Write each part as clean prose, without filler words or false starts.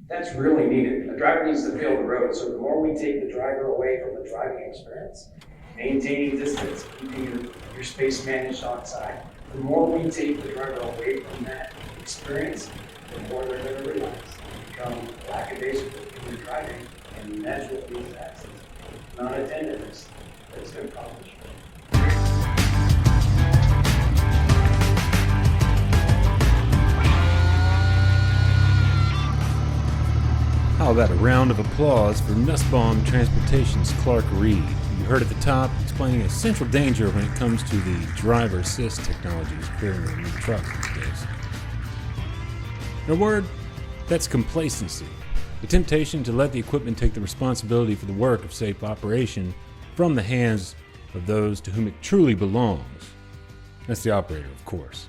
That's really needed. A driver needs to feel the road. So the more we take the driver away from the driving experience, maintaining distance, keeping your space managed on side, the more we take the driver away from that experience, the more they're going to realize. Become lackadaisical in their driving, and that's what leads to accidents. Non-attentiveness that's going to accomplish. How about a round of applause for Nussbaum Transportation's Clark Reed? You heard at the top explaining a central danger when it comes to the driver assist technologies appearing in new trucks these days. In a word, that's complacency. The temptation to let the equipment take the responsibility for the work of safe operation from the hands of those to whom it truly belongs. That's the operator, of course.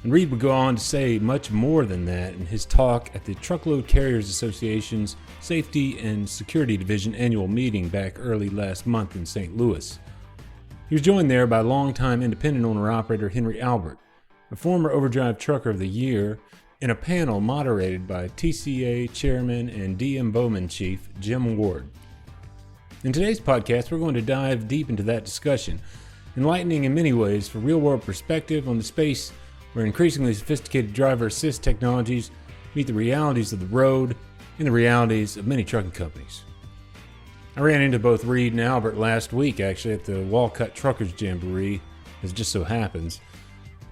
And Reed would go on to say much more than that in his talk at the Truckload Carriers Association's Safety and Security Division annual meeting back early last month in St. Louis. He was joined there by longtime independent owner-operator Henry Albert, a former Overdrive Trucker of the Year, in a panel moderated by TCA Chairman and DM Bowman Chief Jim Ward. In today's podcast, we're going to dive deep into that discussion, enlightening in many ways for real-world perspective on the space where increasingly sophisticated driver assist technologies meet the realities of the road and the realities of many trucking companies. I ran into both Reed and Albert last week, actually, at the Walcott Truckers Jamboree, as it just so happens,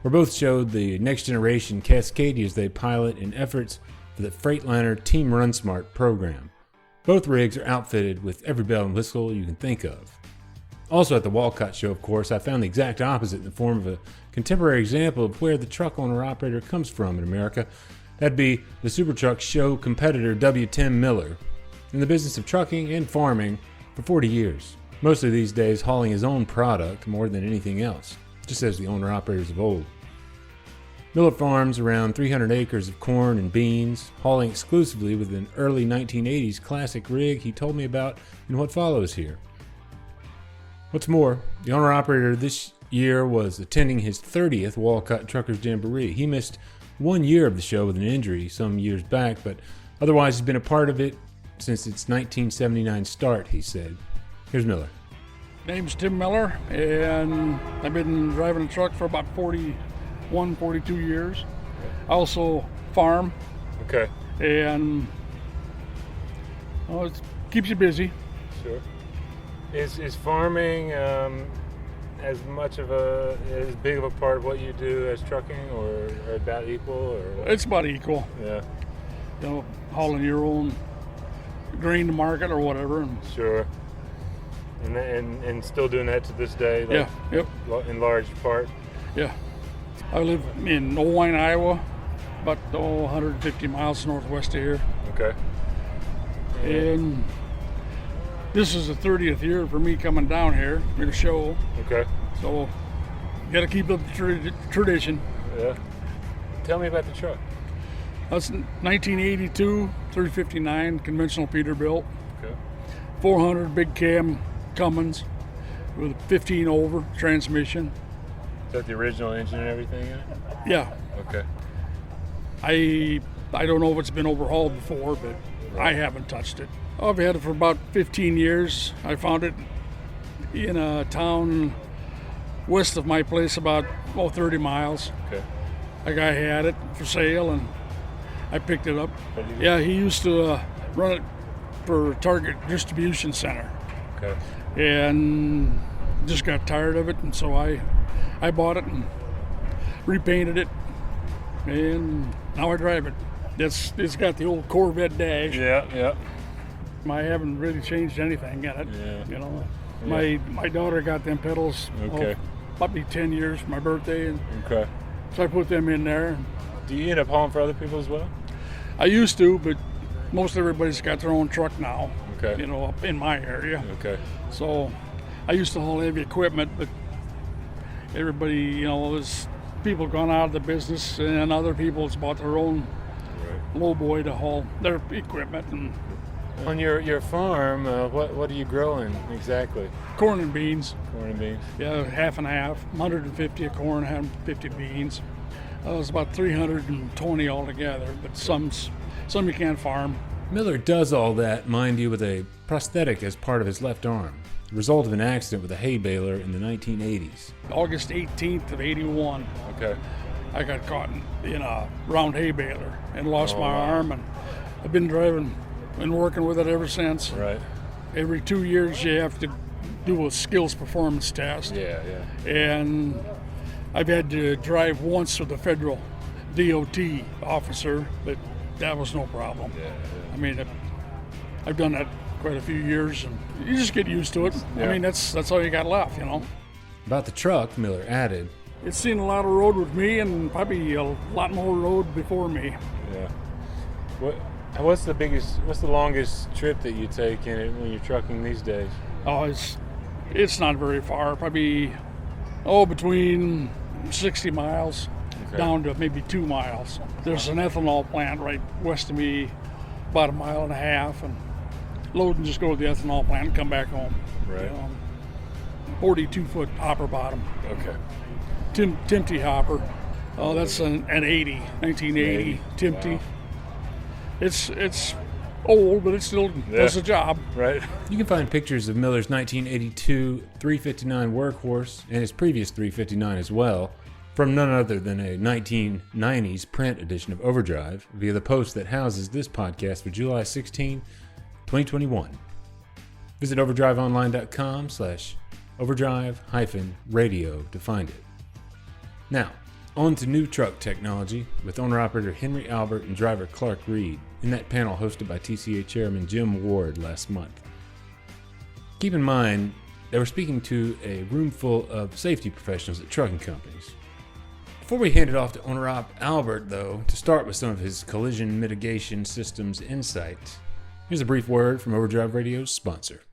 where both showed the next generation Cascadias they pilot in efforts for the Freightliner Team Run Smart program. Both rigs are outfitted with every bell and whistle you can think of. Also at the Walcott show, of course, I found the exact opposite in the form of a contemporary example of where the truck owner-operator comes from in America. That'd be the Super Truck show competitor W. Tim Miller, in the business of trucking and farming for 40 years. Mostly these days hauling his own product more than anything else, just as the owner-operators of old. Miller farms around 300 acres of corn and beans, hauling exclusively with an early 1980s classic rig he told me about in what follows here. What's more, the owner-operator this year was attending his 30th Walcott Truckers Jamboree. He missed 1 year of the show with an injury some years back, but otherwise has been a part of it since its 1979 start, he said. Here's Miller. Name's Tim Miller, and I've been driving a truck for about 41, 42 years. I also farm. Okay. And it keeps you busy. Sure. Is farming as big of a part of what you do as trucking, or about equal, or what? It's about equal. Yeah. You know, hauling your own grain to market or whatever. And Sure. And still doing that to this day. Like, yeah. Yep. In large part. Yeah. I live in Owine, Iowa, about 150 miles northwest of here. Okay. And this is the 30th year for me coming down here for the show. Okay. So, got to keep up the tradition. Yeah. Tell me about the truck. That's 1982, 359 conventional Peterbilt. Okay. 400 big cam Cummins with a 15 over transmission. Is that the original engine and everything in it? Yeah. Okay. I don't know if it's been overhauled before, but I haven't touched it. I've had it for about 15 years. I found it in a town west of my place, about 30 miles. Okay. A guy had it for sale, and I picked it up. Yeah, he used to run it for Target Distribution Center. Okay. And just got tired of it, and so I bought it and repainted it, and now I drive it. It's got the old Corvette dash. Yeah. I haven't really changed anything in it. Yeah. You know, my daughter got them pedals. Okay. Probably 10 years for my birthday, and Okay. so I put them in there. Do you end up hauling for other people as well? I used to, but most everybody's got their own truck now. Okay. You know, up in my area. Okay. So I used to haul heavy equipment, but everybody, you know, there's people gone out of the business, and other people's bought their own lowboy to haul their equipment. And on your farm, what are you growing exactly? corn and beans. Corn and beans. Yeah, half and half. 150 of corn, 150 beans. It was about 320 altogether, but some you can't farm. Miller does all that, mind you, with a prosthetic as part of his left arm, the result of an accident with a hay baler in the 1980s. August 18th of 81, Okay. I got caught in a round hay baler and lost my wow. arm, and I've been driving and working with it ever since. Right. Every 2 years you have to do a skills performance test. Yeah. And I've had to drive once with a federal DOT officer, but that was no problem. I mean, I've done that quite a few years, and you just get used to it. Yeah. I mean, that's all you got left, you know. About the truck, Miller added, It's seen a lot of road with me, and probably a lot more road before me. Yeah. What's the longest trip that you take in it when you're trucking these days? Oh, it's not very far. Probably between 60 miles down to maybe 2 miles. There's an ethanol plant right west of me, about 1.5 miles, and load and just go to the ethanol plant and come back home. Right. 42-foot hopper bottom. Okay. Timpty hopper. Oh, that's an 1980 Timpty. Wow. It's old, but it still does the job. Right. You can find pictures of Miller's 1982 359 workhorse and his previous 359 as well from none other than a 1990s print edition of Overdrive via the post that houses this podcast for July 16, 2021. Visit overdriveonline.com/overdrive-radio to find it. Now, on to new truck technology with owner-operator Henry Albert and driver Clark Reed in that panel hosted by TCA Chairman Jim Ward last month. Keep in mind, they were speaking to a room full of safety professionals at trucking companies. Before we hand it off to owner-op Albert, though, to start with some of his collision mitigation systems insight, here's a brief word from Overdrive Radio's sponsor.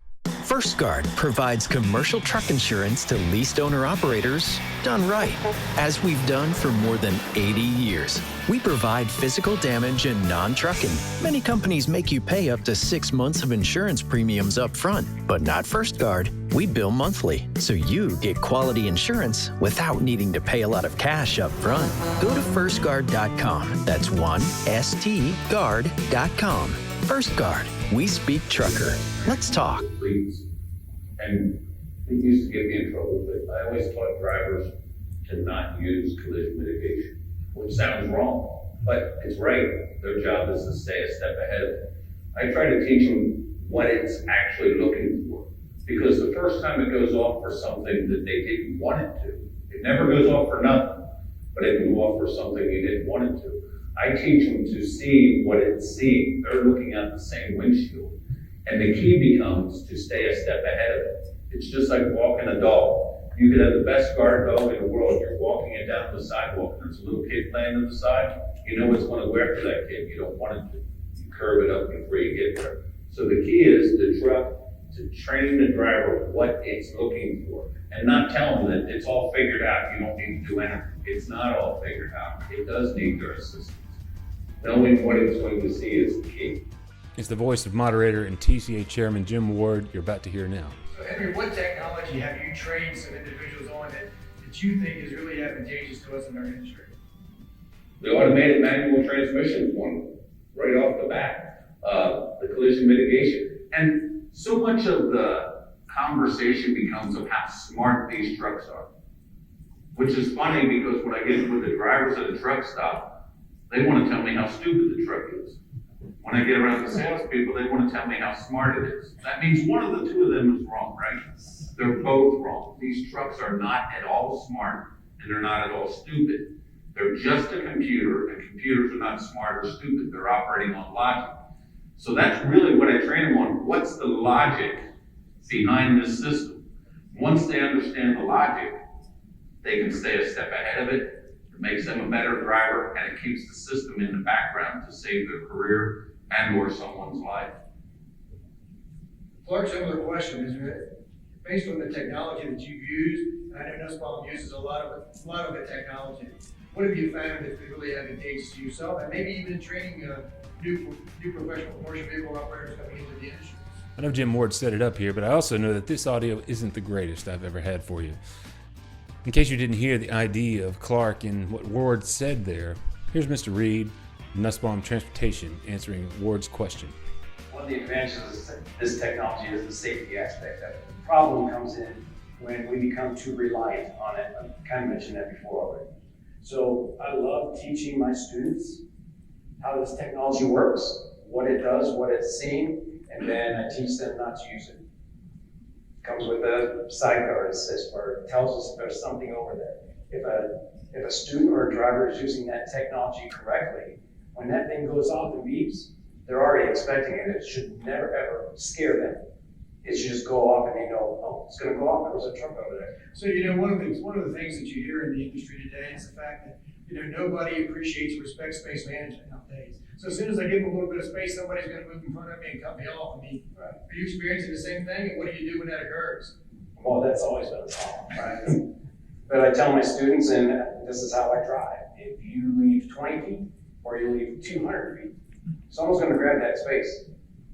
First Guard provides commercial truck insurance to leased owner-operators done right, as we've done for more than 80 years. We provide physical damage and non-trucking. Many companies make you pay up to 6 months of insurance premiums up front, but not First Guard. We bill monthly, so you get quality insurance without needing to pay a lot of cash up front. Go to firstguard.com. That's 1stguard.com. First Guard. We speak trucker. Let's talk. Please. And it used to get me in trouble, but I always taught drivers to not use collision mitigation, which sounds wrong, but it's right. Their job is to stay a step ahead of it. I try to teach them what it's actually looking for, because the first time it goes off for something that they didn't want it to, it never goes off for nothing, but it can go off for something you didn't want it to. I teach them to see what it's seeing. They're looking at the same windshield. And the key becomes to stay a step ahead of it. It's just like walking a dog. You could have the best guard dog in the world. You're walking it down the sidewalk, and there's a little kid playing on the side. You know it's going to go after that kid. You don't want it to. You curve it up before you get there. So the key is the truck to train the driver what it's looking for, and not tell them that it's all figured out. You don't need to do anything. It's not all figured out. It does need their assistance. Knowing what it's going to see is the key. It's the voice of moderator and TCA Chairman Jim Ward you're about to hear now. So Henry, what technology have you trained some individuals on that you think is really advantageous to us in our industry? The automated manual transmission is one, right off the bat. The collision mitigation. And so much of the conversation becomes of how smart these trucks are. Which is funny, because when I get with the drivers at a truck stop, they want to tell me how stupid the truck is. When I get around the salespeople, they want to tell me how smart it is. That means one of the two of them is wrong, right? They're both wrong. These trucks are not at all smart, and they're not at all stupid. They're just a computer, and computers are not smart or stupid. They're operating on logic. So that's really what I train them on. What's the logic behind this system? Once they understand the logic, they can stay a step ahead of it. It makes them a better driver, and it keeps the system in the background to save their career and or someone's life. Clark, similar question is based on the technology that you've used. I know Nussbaum uses a lot of the technology. What have you found that's been really advantageous to yourself, and maybe even in training new professional commercial vehicle operators coming into the industry? I know Jim Ward set it up here, but I also know that this audio isn't the greatest I've ever had for you. In case you didn't hear the ID of Clark in what Ward said there, here's Mr. Reed, Nussbaum Transportation, answering Ward's question. One of the advantages of this technology is the safety aspect of it. The problem comes in when we become too reliant on it. I kind of mentioned that before already. So I love teaching my students how this technology works, what it does, what it's seeing, and then I teach them not to use it. Comes with a sidecar assist where it tells us if there's something over there. If a student or a driver is using that technology correctly, when that thing goes off and beeps, they're already expecting it. It should never ever scare them. It should just go off and they know, oh, it's gonna go off, there was a truck over there. So, one of the things that you hear in the industry today is the fact that, nobody appreciates or respects space management nowadays. So as soon as I give them a little bit of space, somebody's gonna move in front of me and cut me off. Are you experiencing the same thing? And what do you do when that occurs? Well, that's always been a problem, right? But I tell my students, and this is how I drive, if you leave 20 feet or you leave 200 feet, someone's gonna grab that space.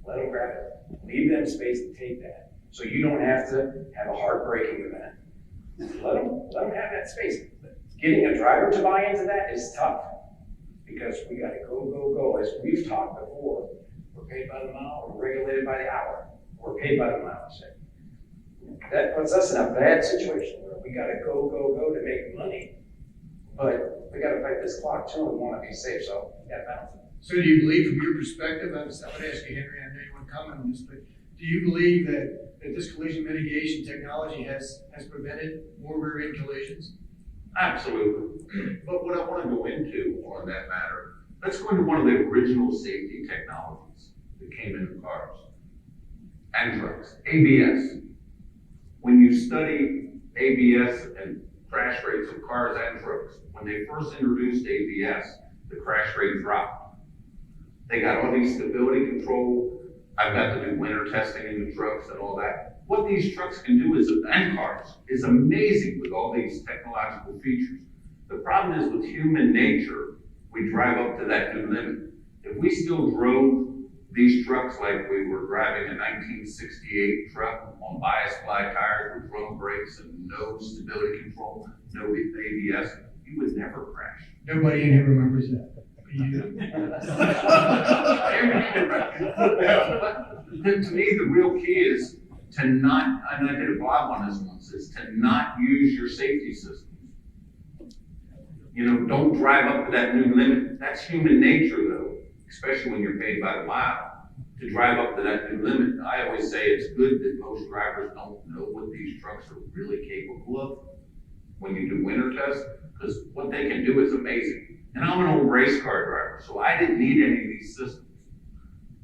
Let them grab it. Leave them space to take that. So you don't have to have a heartbreaking event. Let them have that space. Getting a driver to buy into that is tough because we gotta go. As we've talked before, we're paid by the mile, we're regulated by the hour. We're paid by the mile, I say. That puts us in a bad situation where we gotta go to make money. But we gotta fight this clock too and we wanna be safe, so we gotta balance it. So do you believe from your perspective, I would ask you, Henry, I know you want to comment on this, but do you believe that this collision mitigation technology has prevented more rear-end collisions? Absolutely. But what I want to go into on that matter, let's go into one of the original safety technologies that came into cars and trucks, ABS. When you study ABS and crash rates of cars and trucks, when they first introduced ABS, the crash rate dropped. They got all these stability control. I've got to do winter testing in the trucks and all that. What these trucks can do and cars is amazing with all these technological features. The problem is with human nature, we drive up to that new limit. If we still drove these trucks like we were driving a 1968 truck on bias ply tires with drum brakes and no stability control, no ABS, you would never crash. Nobody in here remembers that. To me, the real key is to not, and I did a blog on this once, is to not use your safety systems. Don't drive up to that new limit. That's human nature though, especially when you're paid by the mile, to drive up to that new limit. I always say it's good that most drivers don't know what these trucks are really capable of when you do winter tests, because what they can do is amazing. And I'm an old race car driver, so I didn't need any of these systems.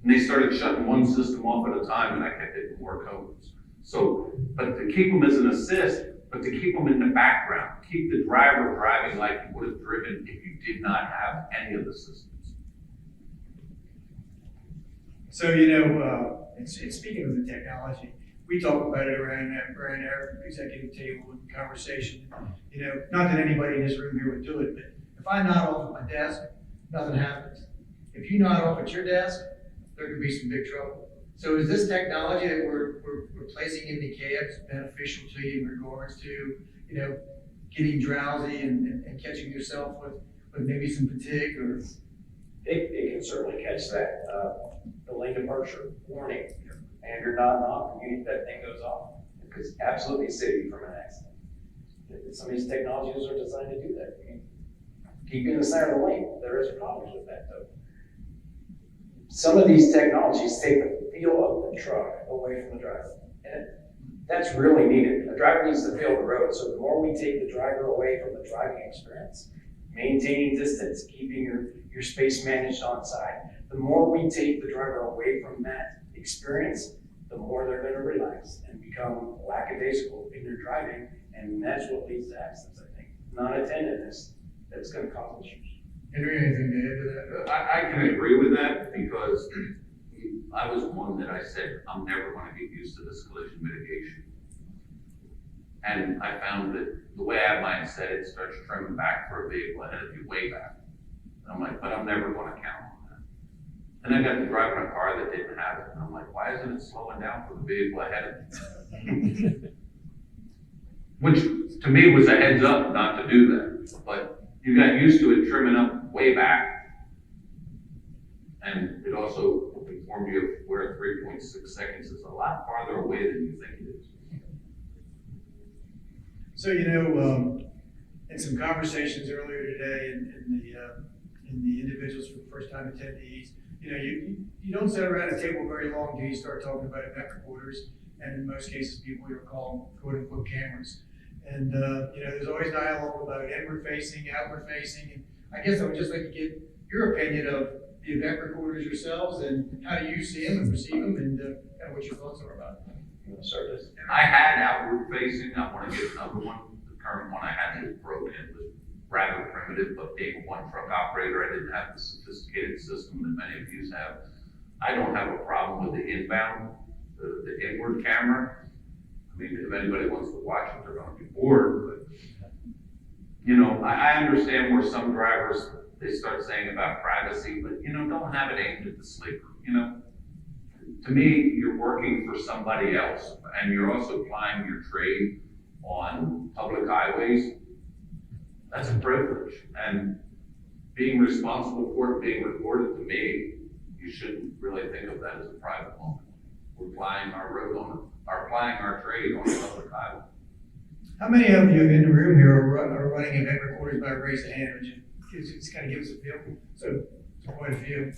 And they started shutting one system off at a time, and I kept hitting more codes. So, but to keep them as an assist, but to keep them in the background, keep the driver driving like he would have driven if you did not have any of the systems. So, it's speaking of the technology, we talk about it around our executive table and conversation. Not that anybody in this room here would do it, but if I nod off at my desk, nothing happens. If you nod off at your desk, there could be some big trouble. So is this technology that we're placing in the cabs beneficial to you in regards to, getting drowsy and catching yourself with maybe some fatigue or? It can certainly catch that. The lane departure warning, and you're nodding off, and that thing goes off. It could absolutely save you from an accident. Some of these technologies are designed to do that. Keep you in the center of the lane. There is problems with that though. Some of these technologies take the feel of the truck away from the driver. And that's really needed. A driver needs to feel the road. So the more we take the driver away from the driving experience, maintaining distance, keeping your space managed on side, the more we take the driver away from that experience, the more they're going to relax and become lackadaisical in their driving. And that's what leads to accidents, I think. Non-attentiveness that's going to cause issues. Henry, anything to add to that? I can agree with that because I was one that I said, I'm never going to get used to this collision mitigation. And I found that the way I have mine set, it starts trimming back for a vehicle ahead of you way back. And I'm like, but I'm never going to count on that. And I got to drive in a car that didn't have it. And I'm like, why isn't it slowing down for the vehicle ahead of me? which to me was a heads up not to do that. But you got used to it trimming up way back. And it also informed you of where 3.6 seconds is a lot farther away than you think it is. So, in some conversations earlier today in the individuals for first-time attendees, you don't sit around a table very long until you start talking about event recorders, and in most cases, people you're calling quote-unquote cameras. And, there's always dialogue about inward-facing, outward-facing, and I guess I would just like to get your opinion of the event recorders yourselves, and how do you see them and perceive them, and kind of what your thoughts are about them. You want to start this? I had outward facing, I want to get another one. The current one I had was broken. It was rather primitive, but being a one truck operator, I didn't have the sophisticated system that many of you have. I don't have a problem with the inbound, the inward camera. I mean, if anybody wants to watch it, they're going to be bored, but I understand where some drivers, they start saying about privacy, but don't have it aimed at the sleeper. To me, you're working for somebody else, and you're also applying your trade on public highways. That's a privilege, and being responsible for it being recorded, to me, you shouldn't really think of that as a private moment. We're applying applying our trade on a public highway. How many of you in the room here are running event recorders by raise of hand? Would you just kind of give us a feel? So quite a few.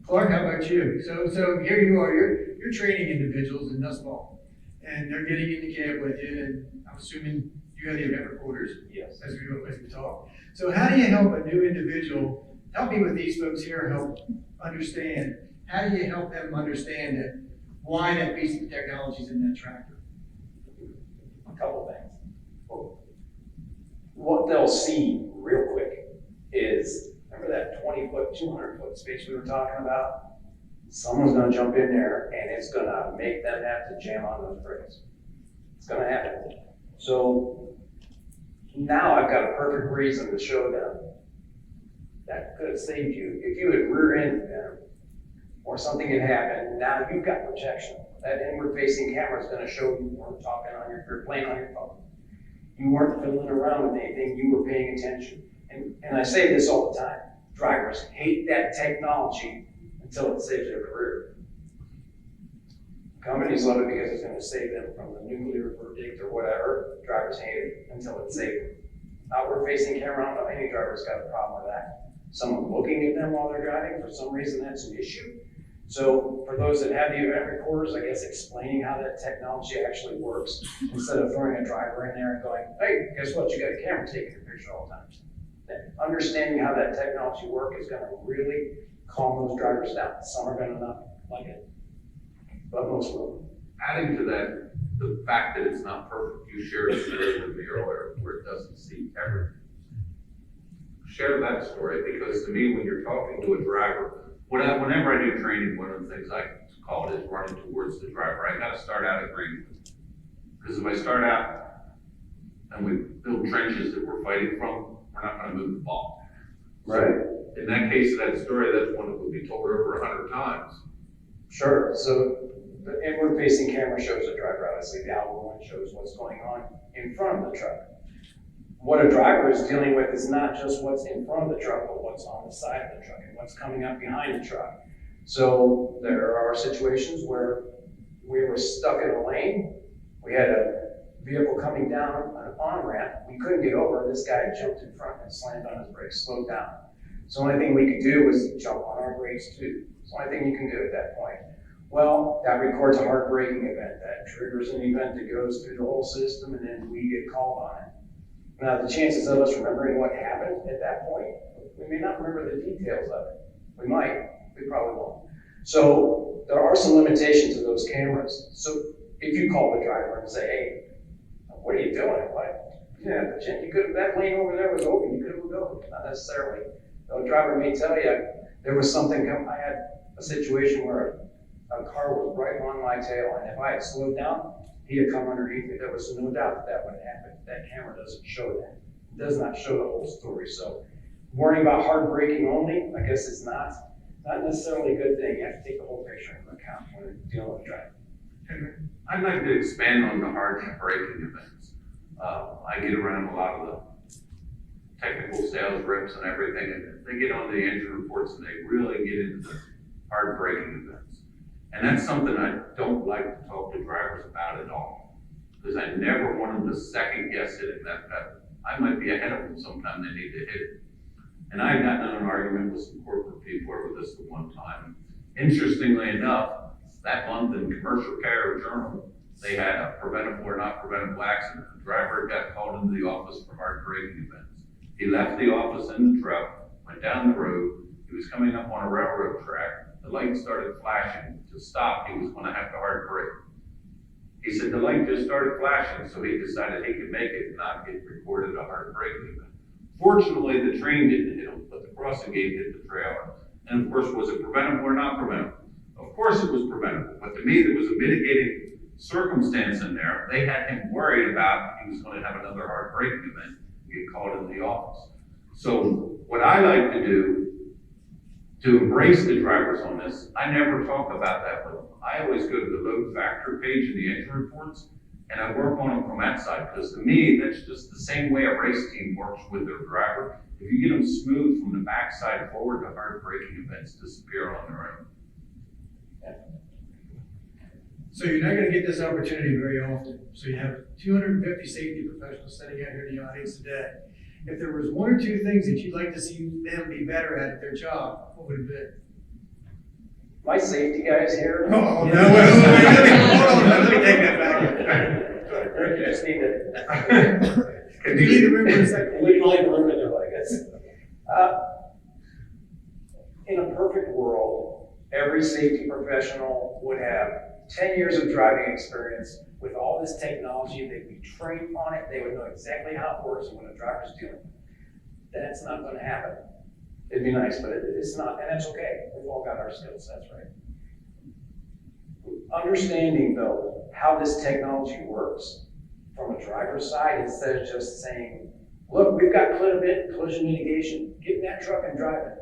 Clark, how about you? So here you are, you're training individuals in Nussbaum, and they're getting in the cab with you, and I'm assuming you have the event recorders. Yes. As we talk. So how do you help a new individual, help me with these folks here, help understand, how do you help them understand that why that piece of technology is in that tractor? A couple things. What they'll see real quick is, remember that 20-foot, 200-foot space we were talking about? Someone's gonna jump in there and it's gonna make them have to jam on those brakes. It's gonna happen. So now I've got a perfect reason to show them that could have saved you. If you had rear-ended them or something had happened, now you've got protection. That inward-facing camera is gonna show you weren't talking on you're playing on your phone. You weren't fiddling around with anything, you were paying attention. And I say this all the time, drivers hate that technology until it saves their career. Companies love it because it's going to save them from the nuclear verdict or whatever. Drivers hate it until it saves them. Outward facing camera, I don't know any driver's got a problem with that. Someone looking at them while they're driving, for some reason that's an issue. So for those that have the event recorders, I guess explaining how that technology actually works, instead of throwing a driver in there and going, hey, guess what, you got a camera taking your picture all the time. Understanding how that technology works is gonna really calm those drivers down. Some are gonna not like it, but most will. Adding to that, the fact that it's not perfect, you shared a story with me earlier where it doesn't see everything. Share that story, because to me, when you're talking to a driver, whenever I do training, one of the things I call it is running towards the driver. I gotta start out agreeing with them. Because if I start out and we build trenches that we're fighting from, we're not gonna move the ball. Right. In that case, that story, that's one that would be told over 100 times. Sure, so the inward facing camera shows the driver, obviously the outward one shows what's going on in front of the truck. What a driver is dealing with is not just what's in front of the truck, but what's on the side of the truck and what's coming up behind the truck. So there are situations where we were stuck in a lane, we had a vehicle coming down an on-ramp, we couldn't get over, this guy jumped in front and slammed on his brakes, slowed down. So the only thing we could do was jump on our brakes too. It's the only thing you can do at that point. Well, that records a hard braking event, that triggers an event that goes through the whole system, and then we get called on it. Now, the chances of us remembering what happened at that point, we may not remember the details of it. We might, we probably won't. So there are some limitations to those cameras. So if you call the driver and say, hey, what are you doing? What? You didn't have the chance. You could, that lane over there was open. You could have moved over. Not necessarily. The driver may tell you there was something. I had a situation where a car was right on my tail, and if I had slowed down, he had come underneath me. There was no doubt that would happen. That camera doesn't show that. It does not show the whole story. So worrying about hard braking only, I guess, is not necessarily a good thing. You have to take the whole picture into account when you're dealing with driving. Henry? I'd like to expand on the hard braking events. I get around a lot of the technical sales reps and everything, and they get on the engine reports and they really get into the hard braking events. And that's something I don't like to talk to drivers about at all, because I never want them to second guess hitting that pedal. I might be ahead of them sometime, they need to hit it. And I got in an argument with some corporate people over this at one time. Interestingly enough, that month in Commercial Carrier Journal, they had a preventable or not preventable accident. The driver got called into the office for hard braking events. He left the office in the truck, went down the road. He was coming up on a railroad track. The light started flashing. To stop, he was going to have to hard brake. He said the light just started flashing, so he decided he could make it and not get recorded a hard braking event. Fortunately, the train didn't hit him, but the crossing gate hit the trailer. And of course, was it preventable or not preventable? Of course it was preventable, but to me, there was a mitigating circumstance in there. They had him worried about he was going to have another hard braking event and get called into the office. So what I like to do to embrace the drivers on this, I never talk about that with them. I always go to the load factor page in the engine reports, and I work on them from that side, because to me, that's just the same way a race team works with their driver. If you get them smooth from the backside forward, the hard braking events disappear on their own. So you're not gonna get this opportunity very often. So you have 250 safety professionals sitting out here in the audience today. If there was one or two things that you'd like to see them be better at their job, what would it be? My safety guys here. Oh, no, wait, hold on, let me take that back. You just need to. You need to remember a second. We can only remember their legacy. In a perfect world, every safety professional would have 10 years of driving experience. With all this technology, they'd be trained on it, they would know exactly how it works and what a driver's doing. That's not gonna happen. It'd be nice, but it's not, and that's okay. We've all got our skill sets, right? Understanding though, how this technology works from a driver's side, instead of just saying, look, we've got collision mitigation, get in that truck and drive it.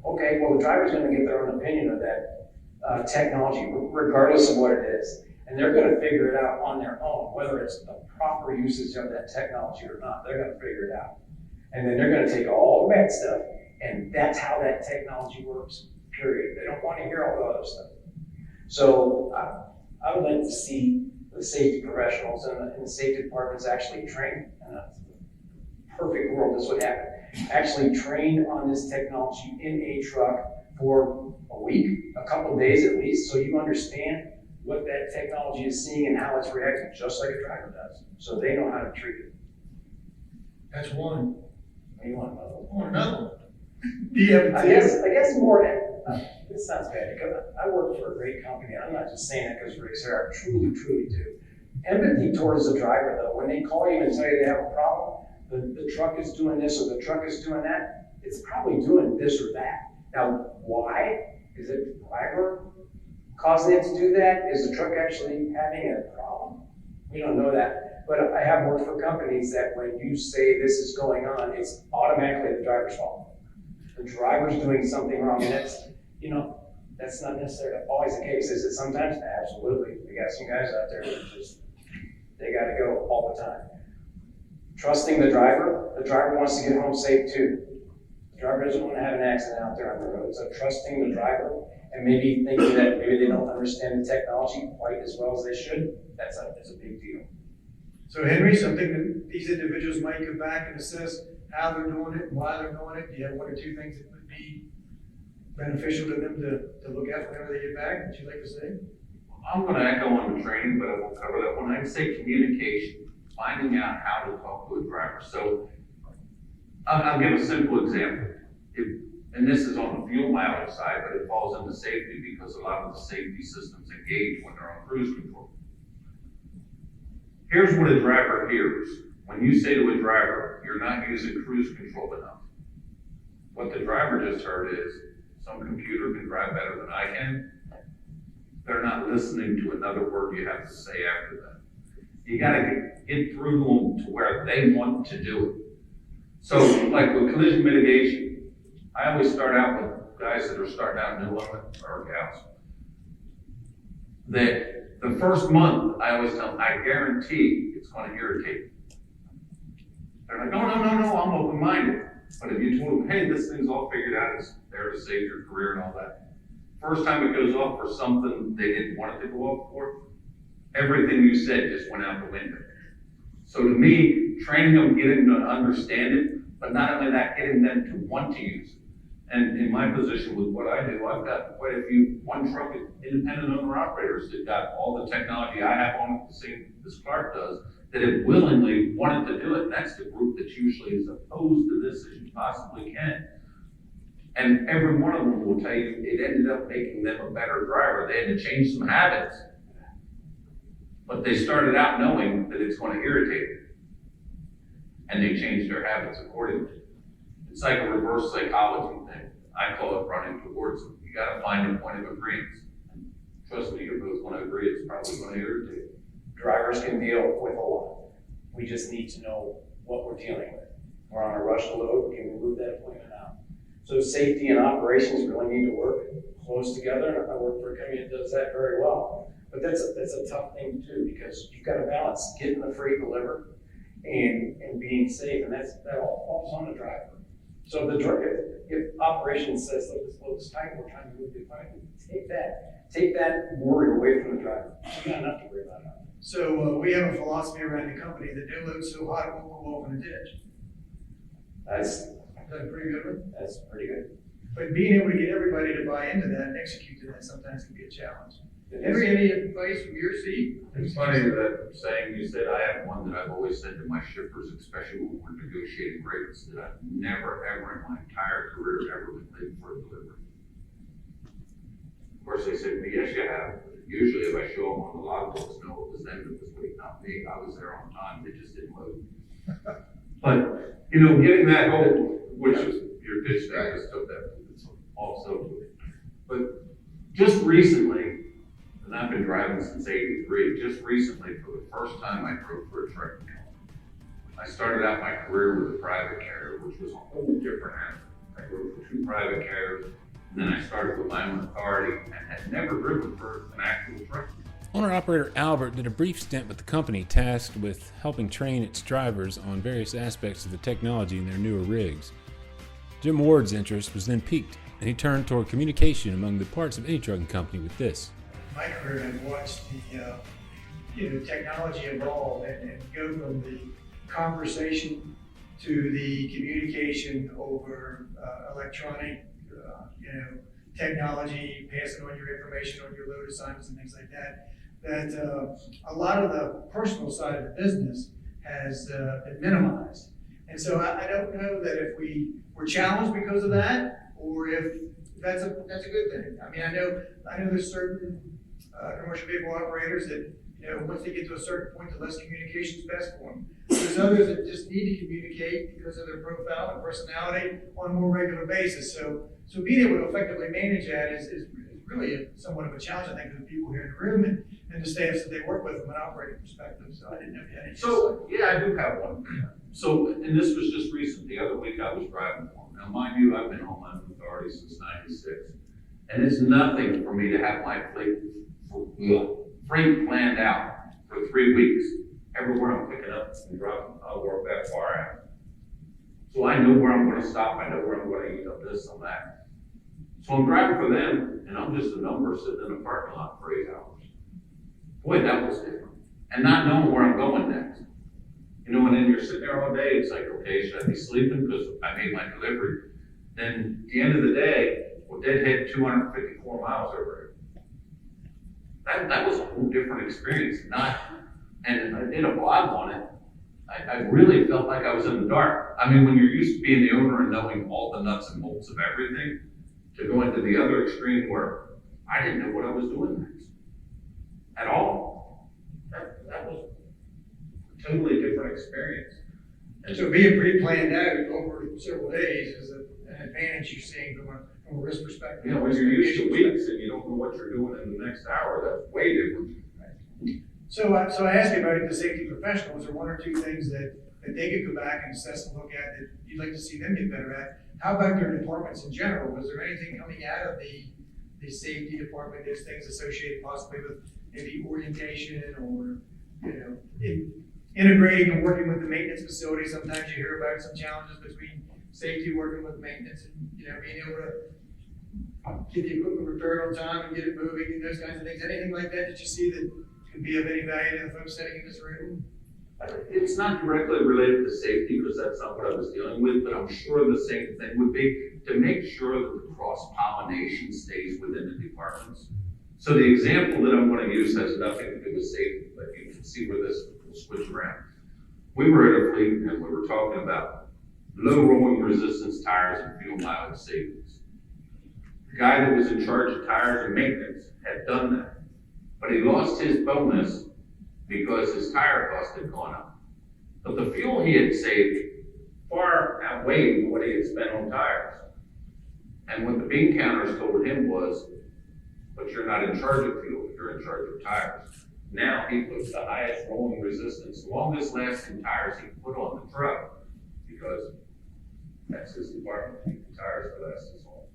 Okay, well, the driver's gonna get their own opinion of that technology, regardless of what it is. And they're gonna figure it out on their own, whether it's the proper usage of that technology or not, they're gonna figure it out. And then they're gonna take all the bad stuff, and that's how that technology works, period. They don't wanna hear all the other stuff. So I would like to see the safety professionals and the safety departments actually trained, in a perfect world, this would happen, actually trained on this technology in a truck for a week, a couple of days at least, so you understand what that technology is seeing and how it's reacting, just like a driver does, so they know how to treat it. That's one. What do you want, Bubba? Or another one. Do you have a I guess more, this sounds bad, because I work for a great company, I'm not just saying that because Rick's here, I truly, truly do. Empathy towards the driver though, when they call you and tell you they have a problem, the truck is doing this or the truck is doing that, it's probably doing this or that. Now, why? Is it the driver causing it to do that? Is the truck actually having a problem? We don't know that. But I have worked for companies that when you say this is going on, it's automatically the driver's fault. The driver's doing something wrong, and that's not necessarily always the case. Is it sometimes? Absolutely. We got some guys out there that they gotta go all the time. Trusting the driver wants to get home safe too. The driver doesn't want to have an accident out there on the road. So trusting the driver and maybe thinking that maybe they don't understand the technology quite as well as they should, that's a big deal. So Henry, something that these individuals might go back and assess how they're doing it, why they're doing it. Do you have one or two things that would be beneficial to them to look at whenever they get back that you'd like to say? I'm going to echo on the training, but I won't cover that one. I'd say communication, finding out how to talk to a driver. So I'll give a simple example. And this is on the fuel mileage side, but it falls into safety because a lot of the safety systems engage when they're on cruise control. Here's what a driver hears. When you say to a driver, you're not using cruise control enough. What the driver just heard is, some computer can drive better than I can. They're not listening to another word you have to say after that. You gotta get through them to where they want to do it. So like with collision mitigation, I always start out with guys that are starting out new on it, or gals. that the first month, I always tell them, I guarantee it's gonna irritate. They're like, no, I'm open-minded. But if you told them, hey, this thing's all figured out, it's there to save your career and all that. First time it goes off for something they didn't want it to go off for, everything you said just went out the window. So to me, training them, getting them to understand it, but not only that, getting them to want to use it. And in my position with what I do, I've got quite a few one-truck independent owner operators that got all the technology I have on it, the same as Clark does, that have willingly wanted to do it. That's the group that's usually as opposed to this as you possibly can. And every one of them will tell you it ended up making them a better driver. They had to change some habits. But they started out knowing that it's going to irritate them. And they changed their habits accordingly. It's like a reverse psychology thing. I call it running towards them. You got to find a point of agreement. Trust me, you're both going to agree it's probably going to irritate you. Drivers can deal with a lot. We just need to know what we're dealing with. We're on a rush to load, can we move that appointment out? So safety and operations really need to work close together, and I work for a company that does that very well. But that's a tough thing to do, because you've got to balance getting the freight delivered and being safe, and that all falls on the driver. So if operations says, look, this load's tight, we're trying to move the equipment, take that worry away from the driver. You got enough to worry about. So we have a philosophy around the company that no load's so hot it won't go off in a ditch. Is that a pretty good one? That's pretty good. But being able to get everybody to buy into that and execute to that sometimes can be a challenge. Henry, any advice from your seat? It's funny that saying you said, I have one that I've always said to my shippers, especially when we're negotiating rates, that I've never, ever in my entire career ever been late for a delivery. Of course, they said to me, yes, you have. Usually if I show them on the logbooks, no, it was them that was waiting, not me. I was there on time, they just didn't load. But, getting that whole, which is your pitch, I just took that also. But just recently, and I've been driving since '83, just recently, for the first time, I drove for a trucking company. I started out my career with a private carrier, which was a whole different animal. I drove for 2 private carriers, and then I started with my own authority and had never driven for an actual truck. Owner-operator Albert did a brief stint with the company tasked with helping train its drivers on various aspects of the technology in their newer rigs. Jim Ward's interest was then piqued, and he turned toward communication among the parts of any trucking company with this. My career, I've watched the technology evolve and go from the conversation to the communication over electronic, technology, passing on your information on your load assignments and things like that. That a lot of the personal side of the business has been minimized. And so I don't know that if we're challenged because of that, or if that's a good thing. I mean, I know there's certain commercial vehicle operators that, once they get to a certain point, the less communication is best for them. There's others that just need to communicate because of their profile and personality on a more regular basis. So being able to effectively manage that is really somewhat of a challenge, I think, for the people here in the room and the staffs that they work with from an operating perspective. So I didn't know if you had any. So, yeah, I do have one. So, and this was just recent. The other week I was driving home. Now, mind you, I've been on my own authority since '96. And it's nothing for me to have my freight planned out for 3 weeks. Everywhere I'm picking up and dropping, I'll work that far out. So I know where I'm going to stop. I know where I'm going to eat up this and that. So I'm driving for them, and I'm just a number sitting in a parking lot for 8 hours. Boy, that was different. And not knowing where I'm going next. And then you're sitting there all day, it's like, okay, should I be sleeping because I made my delivery? Then at the end of the day, they'd hit 254 miles over here. That was a whole different experience. And I did a blog on it. I really felt like I was in the dark. I mean, when you're used to being the owner and knowing all the nuts and bolts of everything, to go into the other extreme where I didn't know what I was doing next at all. That was a totally different experience. And so being pre-planned out over several days is an advantage you're seeing from a risk perspective. When you're used to weeks and you don't know what you're doing in the next hour, that's way different. So I asked you about the safety professionals. Are 1 or 2 things that they could go back and assess and look at that you'd like to see them get better at? How about their departments in general? Was there anything coming out of the safety department, there's things associated possibly with maybe orientation or, integrating and working with the maintenance facility. Sometimes you hear about some challenges between safety, working with maintenance, and, being able to get the equipment repaired on time and get it moving and those kinds of things. Anything like that you see that could be of any value to the folks sitting in this room? It's not directly related to safety because that's not what I was dealing with, but I'm sure the same thing would be to make sure that the cross-pollination stays within the departments. So the example that I'm going to use has nothing to do with safety, but you can see where this will switch around. We were at a fleet and we were talking about low rolling resistance tires and fuel mileage savings. The guy that was in charge of tires and maintenance had done that, but he lost his bonus because his tire cost had gone up. But the fuel he had saved far outweighed what he had spent on tires. And what the bean counters told him was, but you're not in charge of fuel, you're in charge of tires. Now he puts the highest rolling resistance, longest lasting tires he put on the truck because that's his department, to keep the tires to last as long.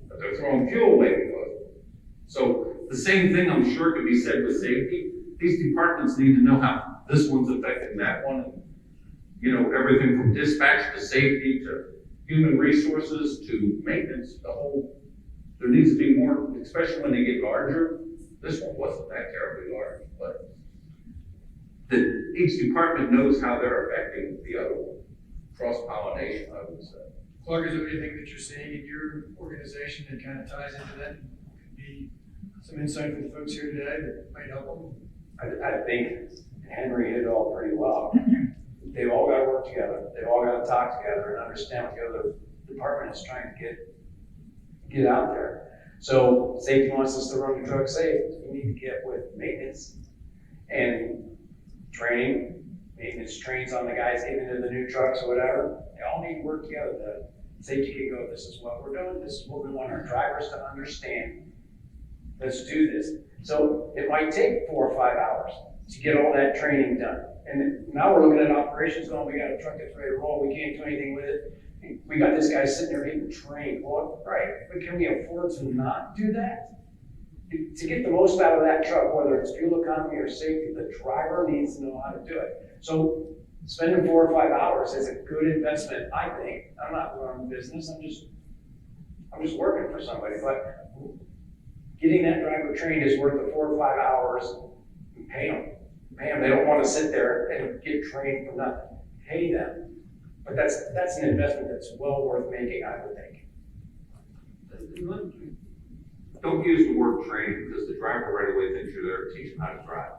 But they're throwing fuel away because of it. So the same thing I'm sure could be said with safety. These departments need to know how this one's affecting that one. Everything from dispatch to safety to human resources to maintenance, there needs to be more, especially when they get larger. This one wasn't that terribly large, but that each department knows how they're affecting the other one. Cross-pollination, I would say. Clark, is there anything that you're seeing in your organization that kind of ties into that? Could be some insight for the folks here today that might help them? I think Henry hit it all pretty well. They've all got to work together. They've all got to talk together and understand what the other department is trying to get out there. So safety wants us to run the truck safe. We need to get with maintenance and training. Maintenance trains on the guys getting into the new trucks or whatever. They all need to work together. The safety can go, this is what we're doing. This is what we want our drivers to understand. Let's do this. So it might take 4 or 5 hours to get all that training done. And now we're looking at operations going, we got a truck that's ready to roll. We can't do anything with it. We got this guy sitting there getting trained. Well, right, but can we afford to not do that? To get the most out of that truck, whether it's fuel economy or safety, the driver needs to know how to do it. So spending 4 or 5 hours is a good investment, I think. I'm not running a business, I'm just working for somebody. But getting that driver trained is worth the 4 or 5 hours and pay them. They don't want to sit there and get trained for nothing. Pay them. But that's an investment that's well worth making, I would think. Don't use the word training because the driver right away thinks you're there to teach them how to drive.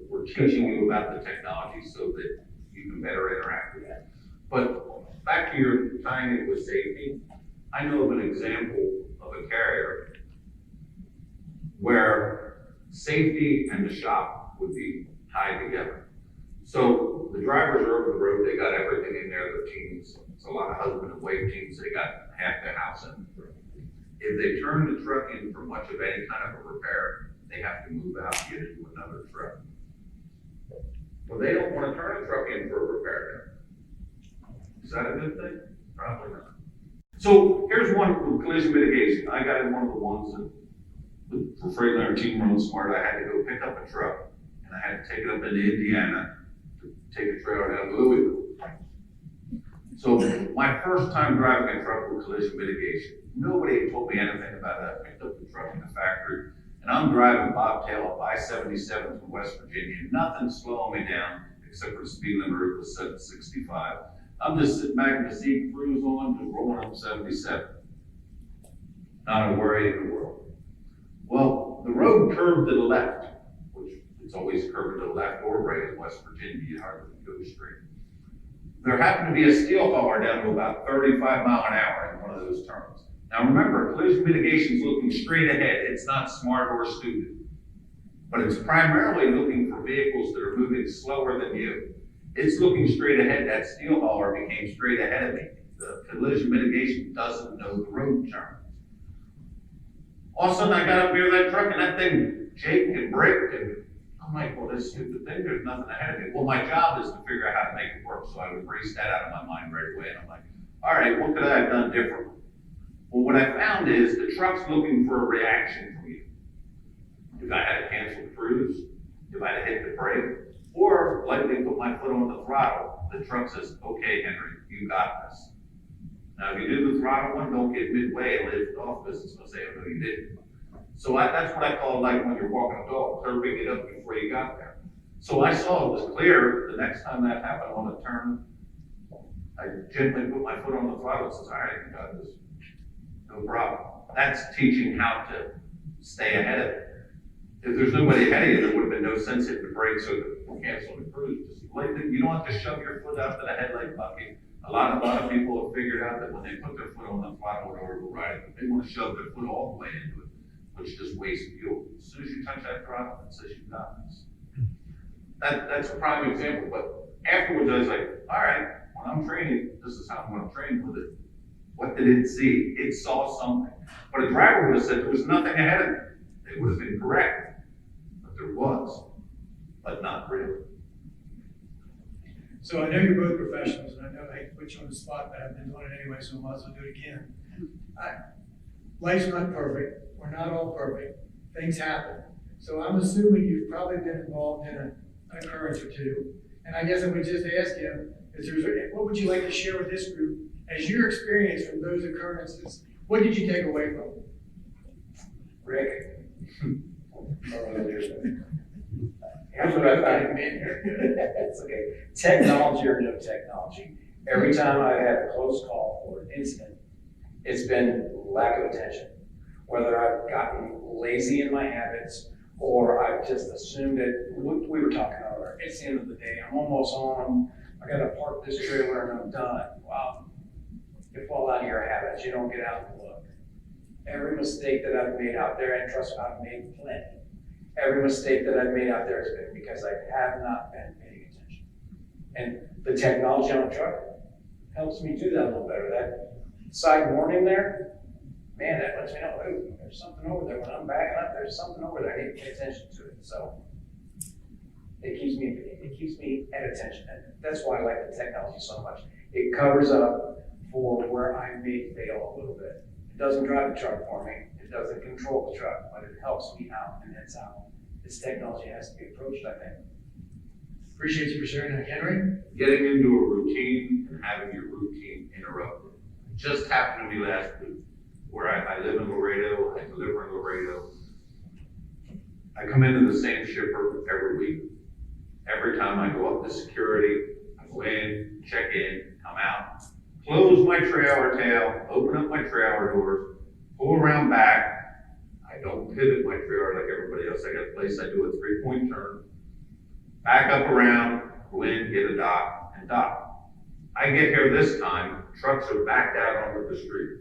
We're teaching you about the technology so that you can better interact with that. But back to your tying it with safety, I know of an example of a carrier where safety and the shop would be tied together. So the drivers are over the road, they got everything in there, their teams, it's a lot of husband and wife teams, they got half their house in. If they turn the truck in for much of any kind of a repair, they have to move out and get into another truck. Well, they don't want to turn a truck in for a repair. Is that a good thing? Probably not. So here's one with collision mitigation. I got in one of the ones that for Freightliner Team Run Smart, I had to go pick up a truck and I had to take it up into Indiana to take a trailer down to Louisville. So my first time driving a truck with collision mitigation, nobody had told me anything about that. I picked up the truck in the factory and I'm driving bobtail up I-77 from West Virginia. Nothing's slowing me down except for the speed limit was set at 65. I'm just sitting back in the seat, cruise on, just rolling up 77. Not a worry in the world. Well, the road curved to the left, which it's always curved to the left or right in West Virginia, you hardly go straight. There happened to be a steel hauler down to about 35 miles an hour in one of those turns. Now remember, collision mitigation is looking straight ahead. It's not smart or stupid, but it's primarily looking for vehicles that are moving slower than you. It's looking straight ahead. That steel hauler became straight ahead of me. The collision mitigation doesn't know the road turns. All of a sudden I got up near that truck and that thing jaked and braked and I'm like, well, this stupid thing, there's nothing ahead of me. Well, my job is to figure out how to make it work. So I would erase that out of my mind right away. And I'm like, all right, what could I have done differently? Well, what I found is the truck's looking for a reaction from you. If I had to cancel the cruise, if I had to hit the brake, or lightly put my foot on the throttle, the truck says, okay, Henry, you got this. Now, if you do the throttle one, don't get midway and lift off because it's going to say, oh, no, you didn't. So that's what I call like when you're walking a dog, curving it up before you got there. So I saw it was clear. The next time that happened on a turn, I gently put my foot on the throttle and says, all right, you got this. No problem. That's teaching how to stay ahead of it. If there's nobody ahead of you, there would have been no sense hitting the brakes or canceling the cruise. Just you don't have to shove your foot out to the headlight bucket. A lot of people have figured out that when they put their foot on the throttle in order to ride it, they want to shove their foot all the way into it, which just wastes fuel. As soon as you touch that throttle, it says you got this. That's a prime example, but afterwards I was like, all right, when I'm training, this is how I'm going to train with it. What did it see? It saw something. But a driver would have said there was nothing ahead of me. They would have been correct. But there was, but not really. So I know you're both professionals, and I know I hate to put you on the spot, but I've been doing it anyway, so I might as well do it again. Life's not perfect. We're not all perfect. Things happen. So I'm assuming you've probably been involved in an occurrence or two. And I guess I would just ask you, what would you like to share with this group as your experience from those occurrences? What did you take away from them? Rick. Here's what I found. It's okay. Technology or no technology. Every time I've had a close call or an incident, it's been lack of attention. Whether I've gotten lazy in my habits or I've just assumed that we were talking earlier. It's the end of the day. I'm almost home. I got to park this trailer and I'm done. Wow. You fall out of your habits. You don't get out and look. Every mistake that I've made out there, and trust me, I've made plenty. Every mistake that I've made out there has been because I have not been paying attention. And the technology on a truck helps me do that a little better. That side warning there, man, that lets me know, oh, there's something over there. When I'm backing up, there's something over there. I need to pay attention to it. So it keeps me at attention. And that's why I like the technology so much. It covers up for where I may fail a little bit. It doesn't drive the truck for me. It doesn't control the truck, but it helps me out, and that's how this technology has to be approached, I think. Appreciate you for sharing that, Henry. Getting into a routine and having your routine interrupted. Just happened to me last week, where I live in Laredo, I deliver in Laredo. I come into the same shipper every week. Every time I go up to security, I go in, check in, come out, close my trailer tail, open up my trailer doors, pull around back. I don't pivot my trailer like everybody else. I got a place I do a 3-point turn, back up around, go in, get a dock, and dock. I get here this time, trucks are backed out onto the street.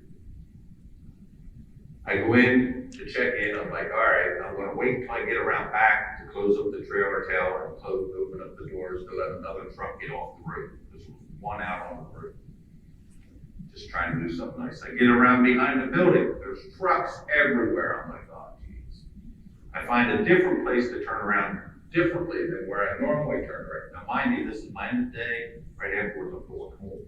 I go in to check in, I'm like, all right, I'm gonna wait until I get around back to close up the trailer tail and open up the doors to let another truck get off the road. There's one out on the road. Just trying to do something nice. I get around behind the building, there's trucks everywhere. I'm like, oh geez. I find a different place to turn around differently than where I normally turn around. Now mind you, this is my end of the day, right afterwards I'm going home.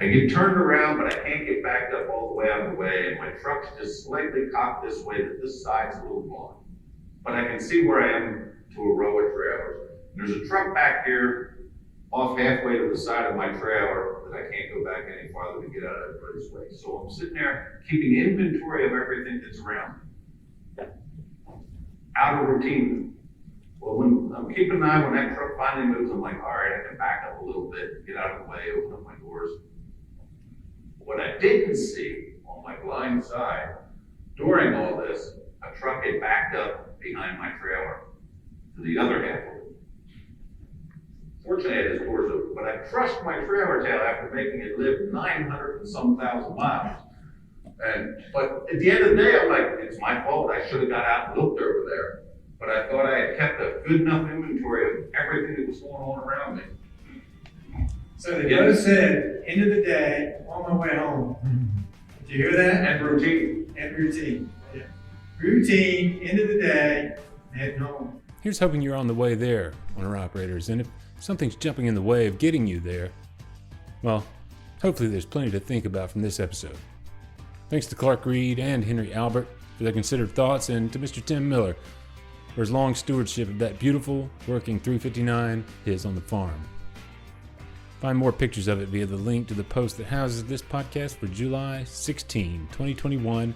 I get turned around, but I can't get backed up all the way out of the way, and my truck's just slightly cocked this way that this side's a little blind. But I can see where I am to a row of trailers. There's a truck back here off halfway to the side of my trailer that I can't go back any farther to get out of everybody's way. So I'm sitting there keeping inventory of everything that's around me. Out of routine. Well, when I'm keeping an eye when that truck finally moves, I'm like, all right, I can back up a little bit, get out of the way, open up my doors. What I didn't see on my blind side during all this, a truck had backed up behind my trailer to the other half of it. Fortunately, I had his doors open, but I crushed my trailer tail after making it live 900 and some thousand miles. But at the end of the day, I'm like, it's my fault. I should have got out and looked over there. But I thought I had kept a good enough inventory of everything that was going on around me. So they both said, end of the day, on my way home. Did you hear that? And routine. And routine. Yeah. Routine, end of the day, heading home. Here's hoping you're on the way there, owner operators, and if something's jumping in the way of getting you there, well, Hopefully there's plenty to think about from this episode. Thanks to Clark Reed and Henry Albert for their considered thoughts, and to Mr. Tim Miller for his long stewardship of that beautiful working 359 his on the farm. Find more pictures of it via the link to the post that houses this podcast for July 16, 2021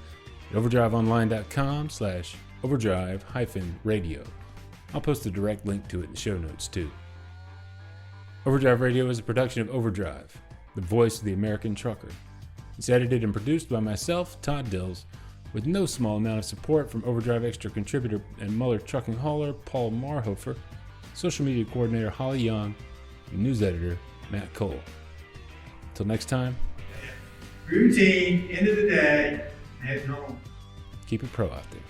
at overdriveonline.com/overdrive-radio. I'll post a direct link to it in the show notes too. Overdrive Radio is a production of Overdrive, the voice of the American trucker. It's edited and produced by myself, Todd Dills, with no small amount of support from Overdrive Extra contributor and Muller trucking hauler Paul Marhofer, social media coordinator Holly Young, and news editor Matt Cole. Until next time, Routine, end of the day, heading home. keep it pro out there.